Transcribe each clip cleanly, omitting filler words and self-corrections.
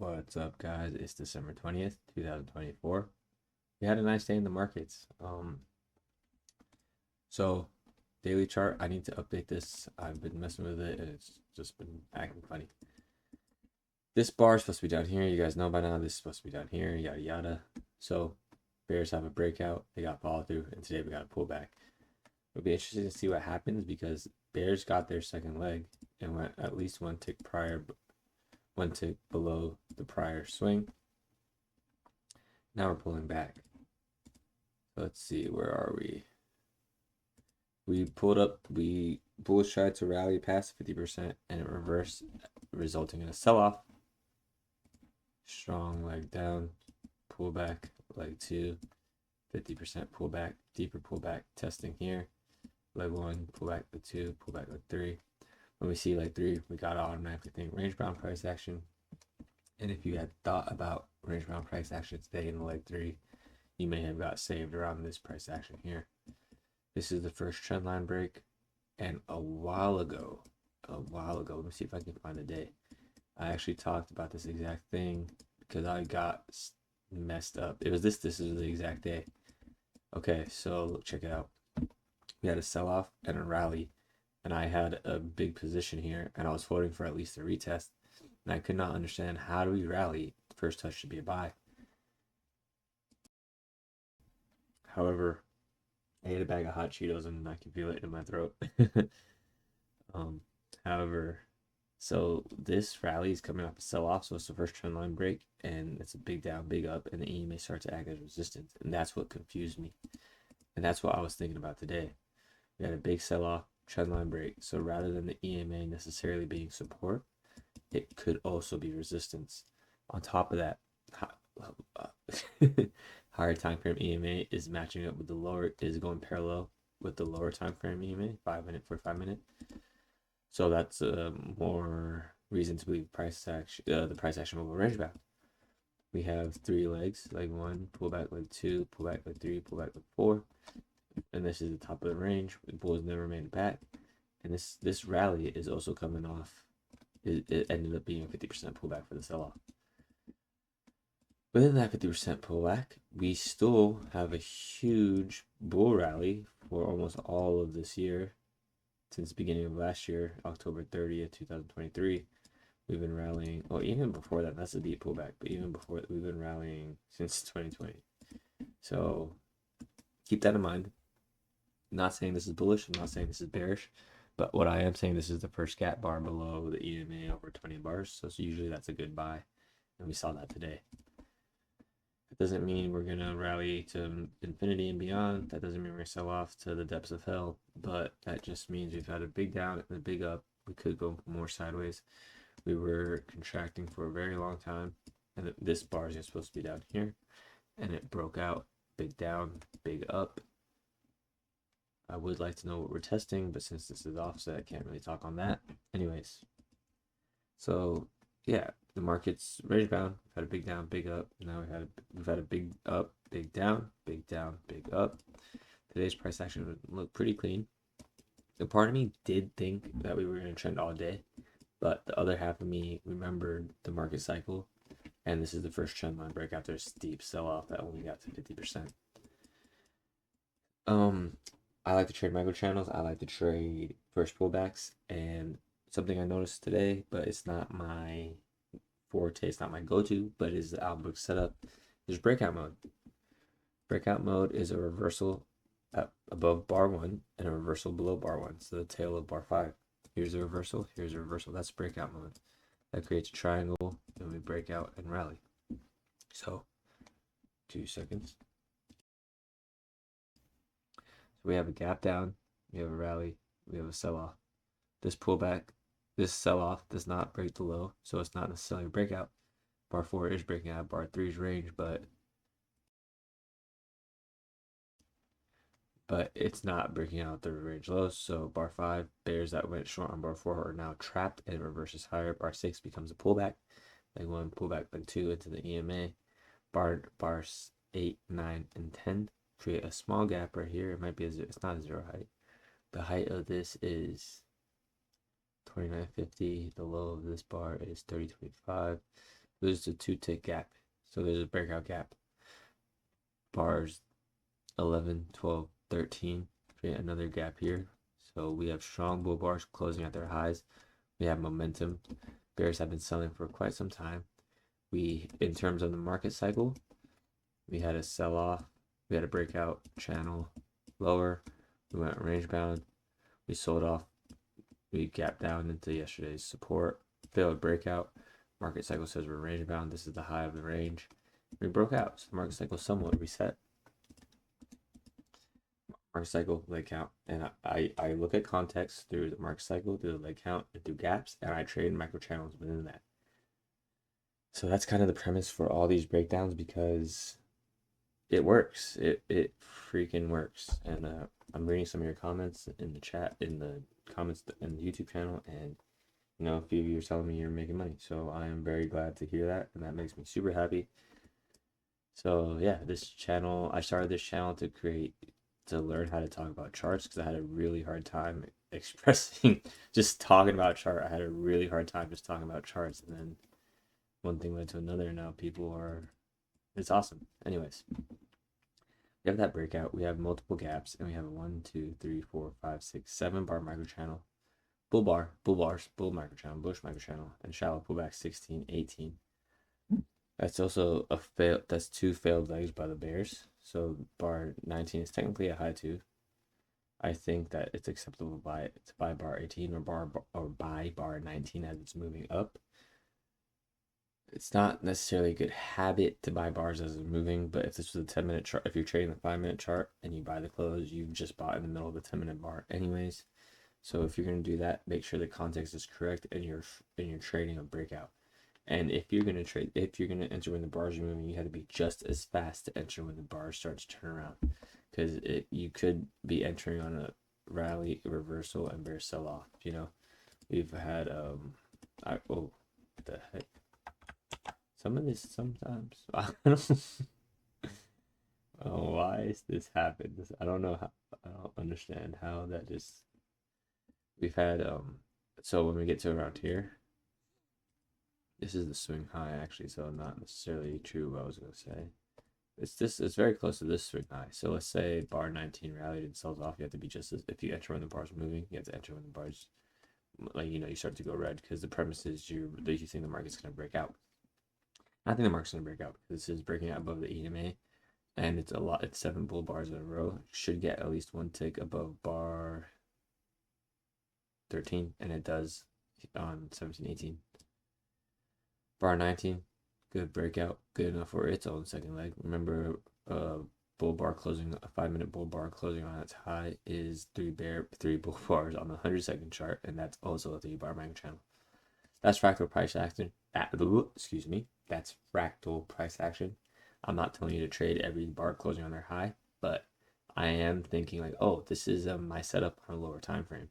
What's up, guys? It's December 20th, 2024. We had a nice day in the markets. So daily chart, I need to update this. I've been messing with it and it's just been acting funny. This bar is supposed to be down here. You guys know by now this is supposed to be down here, yada yada. So bears have a breakout, they got follow through, and today we got a pullback. It'll be interesting to see what happens because bears got their second leg and went at least one tick below the prior swing. Now we're pulling back. Let's see, where are we? We pulled up, bullish tried to rally past 50% and it reversed, resulting in a sell-off. Strong leg down, pullback, leg two, 50% pullback, deeper pullback, testing here. Leg one, pullback, leg two, pullback, leg three. When we see leg three, we gotta automatically think range bound price action. And if you had thought about range bound price action today in leg three, you may have got saved around this price action here. This is the first trend line break. And a while ago, let me see if I can find a day. I actually talked about this exact thing because I got messed up. It was this is the exact day. Okay, so check it out. We had a sell off and a rally, and I had a big position here, and I was holding for at least a retest. And I could not understand, how do we rally? First touch should be a buy. However, I ate a bag of hot Cheetos and I can feel it in my throat. However, so this rally is coming off a sell-off, so it's the first trend line break, and it's a big down, big up, and the EMA starts to act as resistance, and that's what confused me, and that's what I was thinking about today. We had a big sell-off, trend line break, so rather than the EMA necessarily being support, it could also be resistance. On top of that, higher time frame EMA is matching up with the lower, is going parallel with the lower time frame EMA, 5 minute, 45 minute. So that's more reason to believe the price action will go range bound. We have three legs: leg one, pull back, leg two, pull back, leg three, pull back, leg four, and this is the top of the range. The bulls never made it back, and this rally is also coming off. It ended up being a 50% pullback for the sell-off. Within that 50% pullback, we still have a huge bull rally for almost all of this year. Since the beginning of last year, October 30th, 2023, we've been rallying. Well, even before that, that's a deep pullback, but even before that, we've been rallying since 2020. So keep that in mind. I'm not saying this is bullish, I'm not saying this is bearish, but what I am saying, this is the first gap bar below the EMA over 20 bars. So usually that's a good buy, and we saw that today. That doesn't mean we're gonna rally to infinity and beyond. That doesn't mean we're gonna sell off to the depths of hell. But that just means we've had a big down and a big up. We could go more sideways. We were contracting for a very long time, and this bar is supposed to be down here, and it broke out. Big down, big up. I would like to know what we're testing, but since this is offset, I can't really talk on that. Anyways, so yeah, the market's range bound. We've had a big down, big up. Now we've had a big up, big down, big down, big up. Today's price action would look pretty clean. A part of me did think that we were going to trend all day, but the other half of me remembered the market cycle, and this is the first trend line break after a steep sell-off that only got to 50%. I like to trade micro channels. I like to trade first pullbacks, and something I noticed today, but it's not my forte, it's not my go-to, but is the Albrook setup. There's breakout mode. Breakout mode is a reversal above bar one and a reversal below bar one, so the tail of bar five. Here's a reversal, here's a reversal. That's breakout mode. That creates a triangle, and we break out and rally. So 2 seconds. So we have a gap down, we have a rally, we have a sell-off. This pullback, this sell-off does not break the low, so it's not necessarily a breakout. Bar 4 is breaking out bar 3's range, but it's not breaking out the range lows. So bar 5, bears that went short on bar 4 are now trapped and it reverses higher. Bar 6 becomes a pullback. Leg 1, pullback, leg 2 into the EMA. Bars 8, 9, and 10 create a small gap right here. It might be it's not a zero height. The height of this is 29.50. The low of this bar is 30.25. There's a 2 tick gap. So there's a breakout gap. Bars 11, 12, 13. Create another gap here. So we have strong bull bars closing at their highs. We have momentum. Bears have been selling for quite some time. In terms of the market cycle, we had a sell off. We had a breakout channel lower. We went range bound. We sold off. We gapped down into yesterday's support. Failed breakout. Market cycle says we're range bound. This is the high of the range. We broke out. So the market cycle somewhat reset. Market cycle, leg count, and I look at context through the market cycle, through the leg count, and through gaps, and I trade micro channels within that. So that's kind of the premise for all these breakdowns, because it works. It freaking works. And I'm reading some of your comments in the chat, in the comments in the YouTube channel, and a few of you are telling me you're making money. So I am very glad to hear that, and that makes me super happy. So yeah, I started this channel to learn how to talk about charts, because I had a really hard time expressing just talking about chart. I had a really hard time just talking about charts, and then one thing led to another, and now it's awesome. Anyways, we have that breakout, we have multiple gaps, and we have a 1, 2, 3, 4, 5, 6, 7 bar micro channel, bull bars, bull micro channel, bullish micro channel, and shallow pullback 16, 18. That's also that's 2 failed legs by the bears. So bar 19 is technically a high too. I think that it's acceptable to buy bar 18 or buy bar 19 as it's moving up. It's not necessarily a good habit to buy bars as it's moving, but if this was a 10-minute chart, if you're trading the 5-minute chart and you buy the close, you've just bought in the middle of the 10-minute bar anyways. So if you're going to do that, make sure the context is correct and you're trading a breakout. And if you're going to enter when the bars are moving, you have to be just as fast to enter when the bars start to turn around, because you could be entering on a rally, a reversal, and bear sell off. We've had what the heck? Some of this sometimes I don't oh, why is this happened? I don't know how. I don't understand how that just. We've had so when we get to around here, this is the swing high actually, so not necessarily true what I was gonna say. It's very close to this swing high. So let's say bar 19 rallied and sells off. You have to be just as, if you enter when the bar's moving, you have to enter when the bar's you start to go red, because the premise is you think the market's gonna break out. I think the market's gonna break out because this is breaking out above the EMA, and it's 7 bull bars in a row. Should get at least 1 tick above bar 13, and it does on 17, 18. Bar 19, good breakout, good enough for its own second leg. Remember, a 5-minute bull bar closing on its high is 3 bull bars on the 100-second chart, and that's also a 3 bar micro channel. That's fractal price action. That's fractal price action. I'm not telling you to trade every bar closing on their high, but I am thinking like, oh, this is my setup on a lower time frame.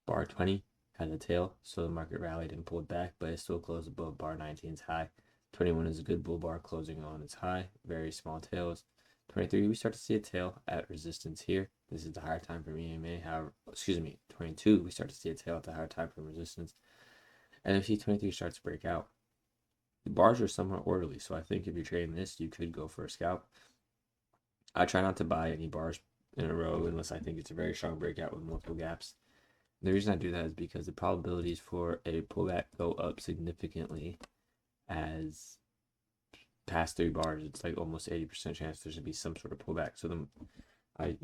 Bar 20 had a tail, so the market rallied and pulled back, but it still closed above bar 19's high. 21 is a good bull bar closing on its high, very small tails. 23, we start to see a tail at resistance here. This is the higher time frame EMA. 22, we start to see a tail at the higher time frame resistance. And if C23 starts to break out, the bars are somewhat orderly, so I think if you're trading this, you could go for a scalp. I try not to buy any bars in a row unless I think it's a very strong breakout with multiple gaps. The reason I do that is because the probabilities for a pullback go up significantly as past 3 bars. It's like almost 80% chance there's gonna be some sort of pullback. So I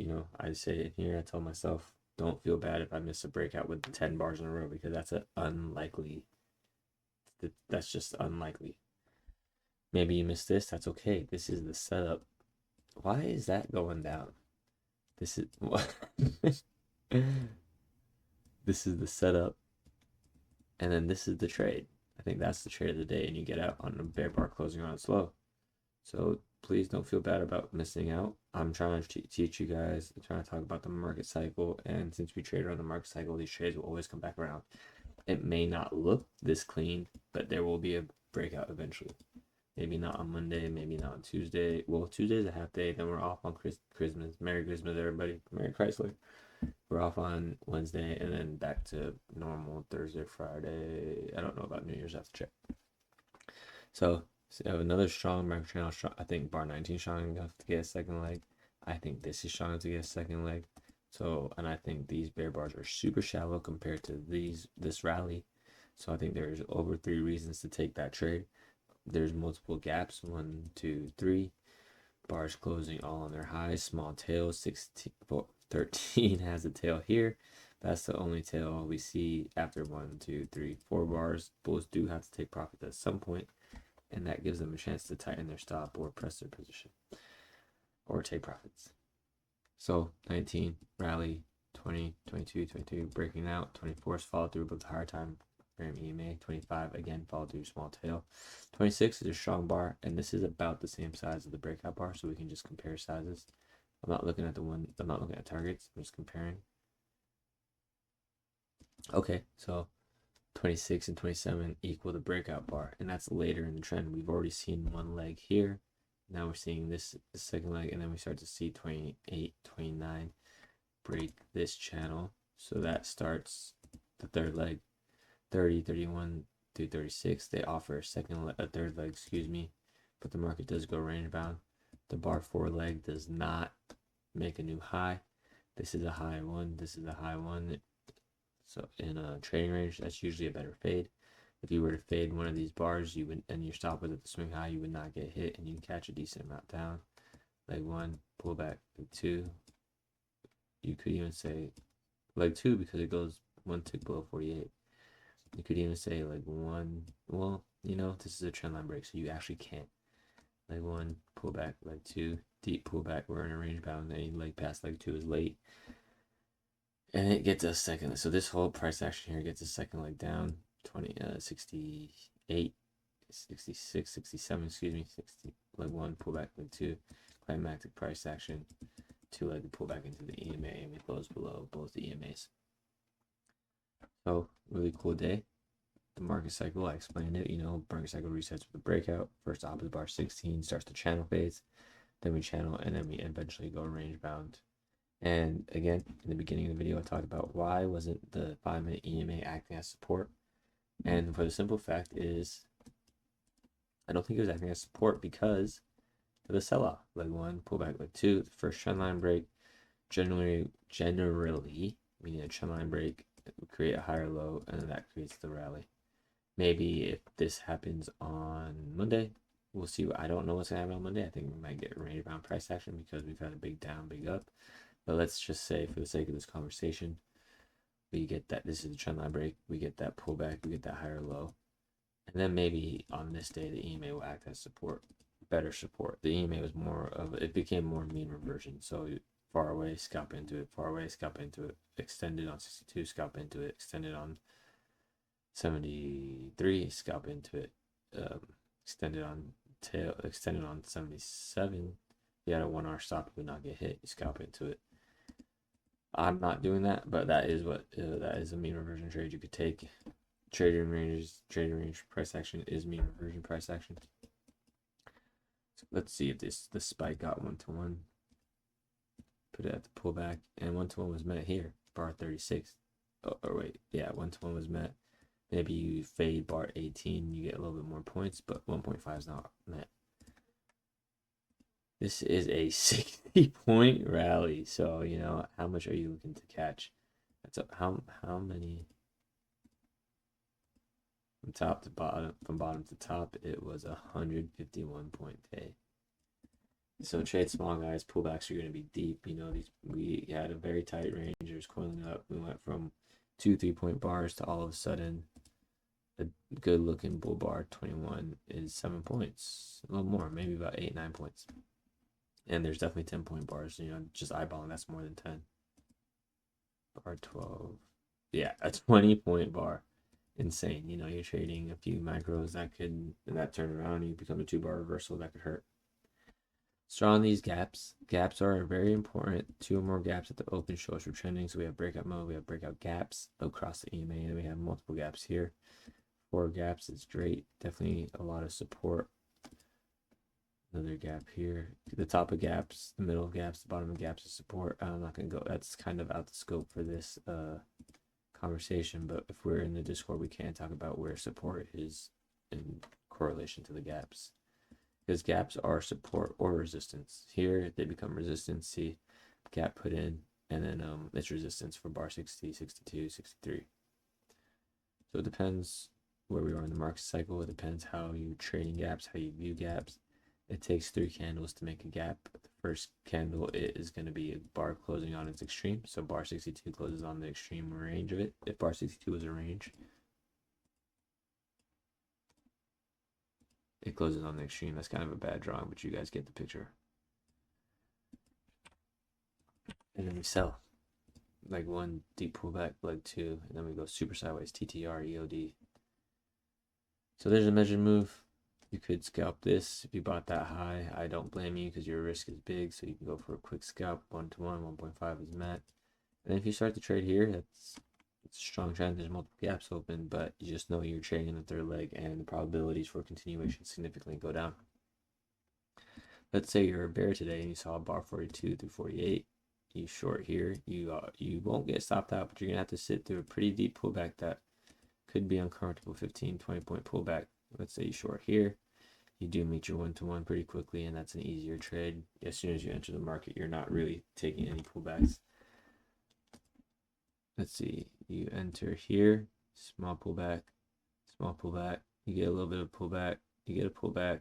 say it here, I tell myself, don't feel bad if I miss a breakout with 10 bars in a row, because that's just unlikely. Maybe you missed this, that's okay. This is the setup. Why is that going down? This is this is the setup, and then this is the trade. I think that's the trade of the day, and you get out on a bear bar closing on its low. So please don't feel bad about missing out. I'm trying to teach you guys. I'm trying to talk about the market cycle, and since we trade around the market cycle, these trades will always come back around. It may not look this clean, but there will be a breakout eventually. Maybe not on Monday, maybe not on Tuesday. Well, Tuesday's a half day, then we're off on Christmas. Merry Christmas, everybody. Merry Chrysler. We're off on Wednesday and then back to normal Thursday, Friday. I don't know about New Year's, I have to check. So we have another strong market channel. I think bar 19 strong enough to get a second leg. I think this is strong enough to get a second leg. So, and I think these bear bars are super shallow compared to this rally. So I think there's over 3 reasons to take that trade. There's multiple gaps, 1, 2, 3. Bars closing all on their highs. Small tail, 13 has a tail here. That's the only tail we see after 1, 2, 3, 4 bars. Bulls do have to take profits at some point, and that gives them a chance to tighten their stop or press their position or take profits. So 19 rally, 20, 22, 22 breaking out, 24 is followed through above the higher time frame EMA, 25 again followed through small tail, 26 is a strong bar, and this is about the same size of the breakout bar, so we can just compare sizes. I'm not looking at targets, I'm just comparing. Okay, so 26 and 27 equal the breakout bar, and that's later in the trend. We've already seen one leg here. Now we're seeing this second leg, and then we start to see 28, 29 break this channel. So that starts the third leg, 30, 31 through 36. They offer a third leg, but the market does go range bound. The bar 4 leg does not make a new high. This is a high one. This is a high one. So in a trading range, that's usually a better fade. If you were to fade one of these bars, you would, and your stop was at the swing high, you would not get hit, and you catch a decent amount down. Leg 1, pull back. Leg 2, you could even say leg 2 because it goes 1 tick below 48. You could even say leg 1. Well, this is a trend line break, so you actually can't. Leg 1, pull back. Leg 2, deep pullback. We're in a range bound. Any leg past leg 2 is late. And it gets a second. So this whole price action here gets a second leg down. 68, 66, 67, 60. Leg 1, pullback. Leg 2, climactic price action. 2-legged pullback into the EMA, and we close below both the EMAs. So really cool day. The market cycle, I explained it. Market cycle resets with a breakout. First opposite bar 16 starts the channel phase. Then we channel, and then we eventually go range bound. And again, in the beginning of the video, I talked about why wasn't the 5-minute EMA acting as support. And for the simple fact is, I don't think it was acting as support because of the sell-off. Leg 1, pullback. Leg 2, the first trend line break. Generally, we need a trend line break, create a higher low, and then that creates the rally. Maybe if this happens on Monday, we'll see. I don't know what's going to happen on Monday. I think we might get a range bound price action because we've had a big down, big up. But let's just say, for the sake of this conversation, we get that this is the trend line break. We get that pullback. We get that higher low. And then maybe on this day, the EMA will act as support, better support. The EMA was it became more mean reversion. So far away, scalp into it. Far away, scalp into it. Extended on 62, scalp into it. Extended on 73, scalp into it. Extended on 77. If you had a 1-hour stop, you would not get hit. You scalp into it. I'm not doing that, but that is a mean reversion trade you could take. Trading range price action is mean reversion price action. So let's see if the spike got 1-to-1. Put it at the pullback, and 1-to-1 was met here, bar 36. Or wait, yeah, 1-to-1 was met. Maybe you fade bar 18, you get a little bit more points, but 1.5 is not met. This is a 60-point rally, so how much are you looking to catch? That's how many from top to bottom, from bottom to top? It was 151-point day. So trade small guys, pullbacks are going to be deep. We had a very tight range. It was coiling up. We went from 2 3-point bars to all of a sudden a good looking bull bar 21 is 7 points, a little more, maybe about 8-9 points. And there's definitely 10-point bars, just eyeballing, that's more than 10. Bar 12. Yeah, a 20-point bar. Insane. You're trading a few micros that turn around and you become a 2-bar reversal that could hurt. Strong these gaps. Gaps are very important. 2 or more gaps at the open show us we're trending. So we have breakout mode, we have breakout gaps across the EMA, and we have multiple gaps here. 4 gaps is great. Definitely a lot of support. Another gap here. The top of gaps, the middle of gaps, the bottom of gaps is support. I'm not gonna go. That's kind of out the scope for this conversation. But if we're in the Discord, we can talk about where support is in correlation to the gaps, because gaps are support or resistance. Here they become resistance. See, gap put in, and then it's resistance for bar 60, 62, 63. So it depends where we are in the market cycle. It depends how you trading gaps, how you view gaps. It takes 3 candles to make a gap. The first candle is going to be a bar closing on its extreme. So bar 62 closes on the extreme range of it. If bar 62 was a range, it closes on the extreme. That's kind of a bad drawing, but you guys get the picture. And then we sell. Like 1 deep pullback, leg 2, and then we go super sideways, TTR, EOD. So there's a measured move. You could scalp this if you bought that high. I don't blame you because your risk is big, so you can go for a quick scalp. 1-to-1, 1.5 is met. And if you start to trade here, it's a strong trend. There's multiple gaps open, but you just know you're trading the third leg, and the probabilities for continuation significantly go down. Let's say you're a bear today and you saw a bar 42 through 48. You short here, you won't get stopped out, but you're gonna have to sit through a pretty deep pullback that could be uncomfortable. 15-20 point pullback. Let's say you short here, you do meet your 1-to-1 pretty quickly, and that's an easier trade. As soon as you enter the market, you're not really taking any pullbacks. Let's see, you enter here, small pullback, you get a little bit of pullback, you get a pullback,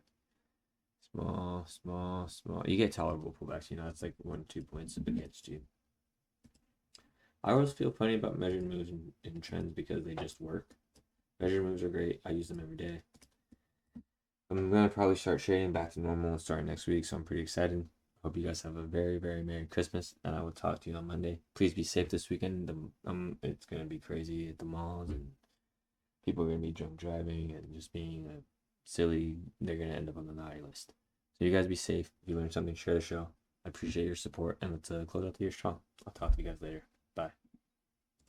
small, you get tolerable pullbacks. It's like 1-2 points against you. I always feel funny about measured moves and trends because they just work. Measured moves are great. I use them every day. I'm gonna probably start trading back to normal and start next week, so I'm pretty excited. Hope you guys have a very, very Merry Christmas, and I will talk to you on Monday. Please be safe this weekend. It's gonna be crazy at the malls, and people are gonna be drunk driving and just being silly. They're gonna end up on the naughty list. So you guys be safe. If you learned something, share the show. I appreciate your support, and let's close out the year strong. I'll talk to you guys later. Bye.